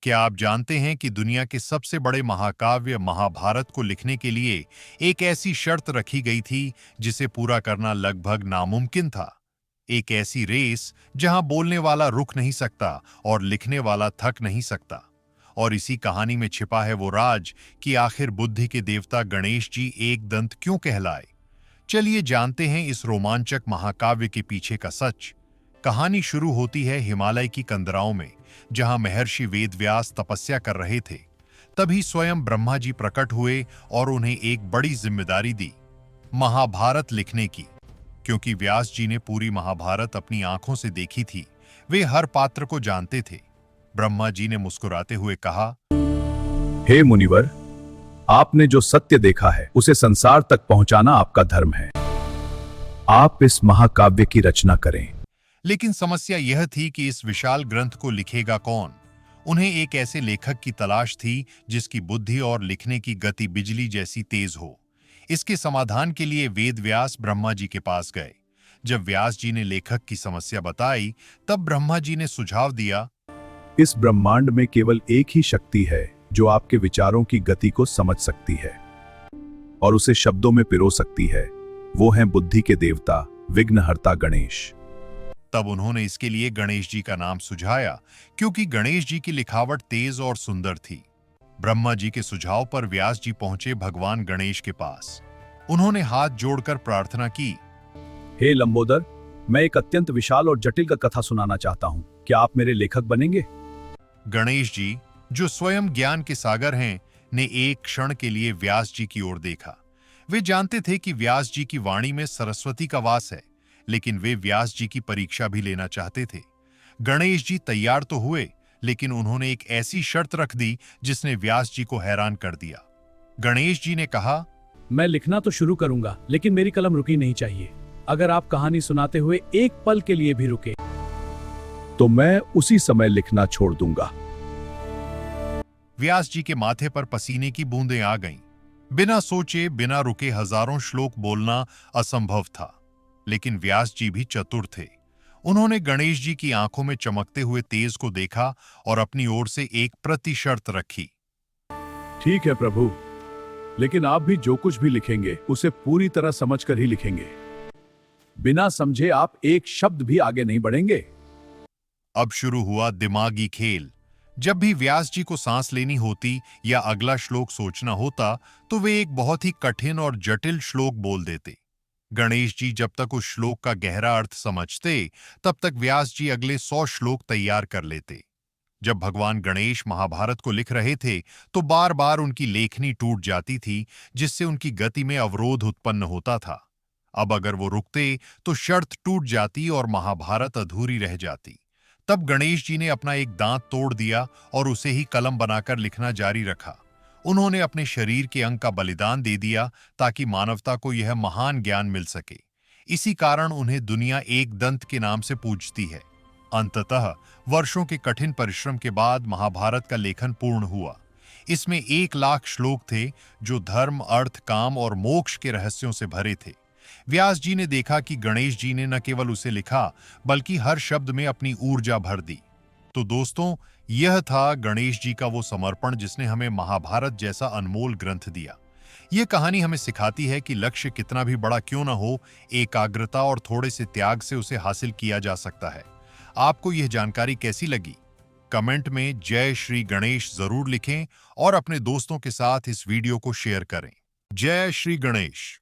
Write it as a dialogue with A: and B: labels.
A: क्या आप जानते हैं कि दुनिया के सबसे बड़े महाकाव्य महाभारत को लिखने के लिए एक ऐसी शर्त रखी गई थी जिसे पूरा करना लगभग नामुमकिन था। एक ऐसी रेस जहां बोलने वाला रुक नहीं सकता और लिखने वाला थक नहीं सकता। और इसी कहानी में छिपा है वो राज कि आखिर बुद्धि के देवता गणेश जी एक दंत क्यों कहलाए। चलिए जानते हैं इस रोमांचक महाकाव्य के पीछे का सच। कहानी शुरू होती है हिमालय की कंदराओं में, जहां महर्षि वेदव्यास तपस्या कर रहे थे। तभी स्वयं ब्रह्मा जी प्रकट हुए और उन्हें एक बड़ी जिम्मेदारी दी, महाभारत लिखने की। क्योंकि व्यास जी ने पूरी महाभारत अपनी आंखों से देखी थी, वे हर पात्र को जानते थे। ब्रह्मा जी ने मुस्कुराते हुए कहा,
B: हे मुनिवर, आपने जो सत्य देखा है उसे संसार तक पहुंचाना आपका धर्म है। आप इस महाकाव्य की रचना करें।
A: लेकिन समस्या यह थी कि इस विशाल ग्रंथ को लिखेगा कौन। उन्हें एक ऐसे लेखक की तलाश थी जिसकी बुद्धि और लिखने की गति बिजली जैसी तेज हो। इसके समाधान के लिए वेदव्यास ब्रह्मा जी के पास गए। जब व्यास जी ने लेखक की समस्या बताई, तब ब्रह्मा जी ने सुझाव दिया,
B: इस ब्रह्मांड में केवल एक ही शक्ति है जो आपके विचारों की गति को समझ सकती है और उसे शब्दों में पिरो सकती है। वो है बुद्धि के देवता विघ्नहर्ता गणेश।
A: तब उन्होंने इसके लिए गणेश जी का नाम सुझाया, क्योंकि गणेश जी की लिखावट तेज और सुंदर थी। ब्रह्मा जी के सुझाव पर व्यास जी पहुंचे भगवान गणेश के पास। उन्होंने हाथ जोड़कर प्रार्थना की,
B: हे लंबोदर, मैं एक अत्यंत विशाल और जटिल कथा सुनाना चाहता हूं। क्या आप मेरे लेखक बनेंगे?
A: गणेश जी, जो स्वयं ज्ञान के सागर हैं, ने एक क्षण के लिए व्यास जी की ओर देखा। वे जानते थे कि व्यास जी की वाणी में सरस्वती का वास है, लेकिन वे व्यास जी की परीक्षा भी लेना चाहते थे। गणेश जी तैयार तो हुए, लेकिन उन्होंने एक ऐसी शर्त रख दी जिसने व्यास जी को हैरान कर दिया। गणेश जी ने कहा,
C: मैं लिखना तो शुरू करूंगा, लेकिन मेरी कलम रुकी नहीं चाहिए। अगर आप कहानी सुनाते हुए एक पल के लिए भी रुके
B: तो मैं उसी समय लिखना छोड़ दूंगा।
A: व्यास जी के माथे पर पसीने की बूंदें आ गईं। बिना सोचे बिना रुके हजारों श्लोक बोलना असंभव था, लेकिन व्यास जी भी चतुर थे। उन्होंने गणेश जी की आंखों में चमकते हुए तेज को देखा और अपनी ओर से एक प्रति शर्त रखी।
B: ठीक है प्रभु, लेकिन आप भी जो कुछ भी लिखेंगे उसे पूरी तरह समझकर ही लिखेंगे। बिना समझे आप एक शब्द भी आगे नहीं बढ़ेंगे।
A: अब शुरू हुआ दिमागी खेल। जब भी व्यास जी को सांस लेनी होती या अगला श्लोक सोचना होता, तो वे एक बहुत ही कठिन और जटिल श्लोक बोल देते। गणेश जी जब तक उस श्लोक का गहरा अर्थ समझते, तब तक व्यास जी अगले 100 श्लोक तैयार कर लेते। जब भगवान गणेश महाभारत को लिख रहे थे, तो बार बार उनकी लेखनी टूट जाती थी, जिससे उनकी गति में अवरोध उत्पन्न होता था। अब अगर वो रुकते, तो शर्त टूट जाती और महाभारत अधूरी रह जाती। तब गणेश जी ने अपना एक दांत तोड़ दिया और उसे ही कलम बनाकर लिखना जारी रखा। उन्होंने अपने शरीर के अंग का बलिदान दे दिया ताकि मानवता को यह महान ज्ञान मिल सके। इसी कारण उन्हें दुनिया एक दंत के नाम से पूजती है। अंततः वर्षों के कठिन परिश्रम के बाद महाभारत का लेखन पूर्ण हुआ। इसमें 1,00,000 श्लोक थे जो धर्म, अर्थ, काम और मोक्ष के रहस्यों से भरे थे। व्यास जी ने देखा कि गणेश जी ने न केवल उसे लिखा, बल्कि हर शब्द में अपनी ऊर्जा भर दी। तो दोस्तों, यह था गणेश जी का वो समर्पण जिसने हमें महाभारत जैसा अनमोल ग्रंथ दिया। यह कहानी हमें सिखाती है कि लक्ष्य कितना भी बड़ा क्यों न हो, एकाग्रता और थोड़े से त्याग से उसे हासिल किया जा सकता है। आपको यह जानकारी कैसी लगी? कमेंट में जय श्री गणेश जरूर लिखें और अपने दोस्तों के साथ इस वीडियो को शेयर करें। जय श्री गणेश।